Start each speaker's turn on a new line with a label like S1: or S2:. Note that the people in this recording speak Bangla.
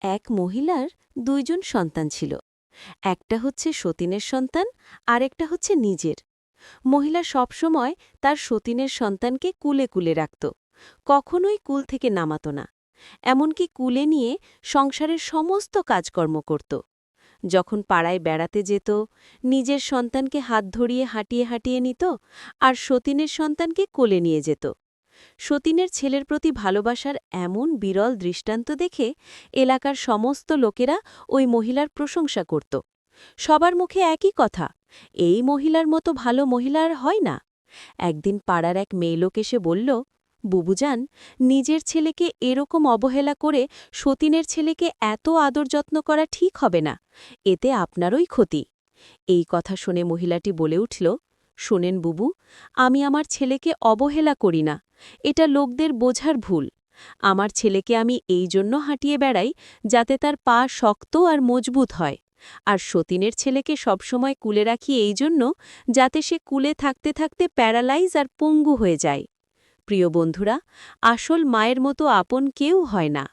S1: এক মহিলার দুইজন সন্তান ছিল। একটা হচ্ছে সতীনের সন্তান, আরেকটা হচ্ছে নিজের। মহিলা সবসময় তার সতীনের সন্তানকে কুলে কুলে রাখত, কখনোই কুল থেকে নামাত না। এমনকি কুলে নিয়ে সংসারের সমস্ত কাজকর্ম করত। যখন পাড়ায় বেড়াতে যেত, নিজের সন্তানকে হাত ধরিয়ে হাঁটিয়ে হাঁটিয়ে নিত, আর সতীনের সন্তানকে কোলে নিয়ে যেত। সতীনের ছেলের প্রতি ভালোবাসার এমন বিরল দৃষ্টান্ত দেখে এলাকার সমস্ত লোকেরা ওই মহিলার প্রশংসা করত। সবার মুখে একই কথা, এই মহিলার মতো ভালো মহিলা আর হয় না। একদিন পাড়ার এক মেয়েলোক এসে বলল, বুবুজান, নিজের ছেলেকে এরকম অবহেলা করে সতীনের ছেলেকে এত আদর যত্ন করা ঠিক হবে না, এতে আপনারই ক্ষতি। এই কথা শুনে মহিলাটি বলে উঠল, শোনেন বুবু, আমি আমার ছেলেকে অবহেলা করি না, এটা লোকদের বোঝার ভুল। আমার ছেলেকে আমি এই জন্য হাঁটিয়ে বেড়াই যাতে তার পা শক্ত আর মজবুত হয়, আর সতীনের ছেলেকে সবসময় কুলে রাখি এই জন্য যাতে সে কুলে থাকতে থাকতে প্যারালাইজ আর পঙ্গু হয়ে যায়। প্রিয় বন্ধুরা, আসল মায়ের মতো আপন কেউ হয় না।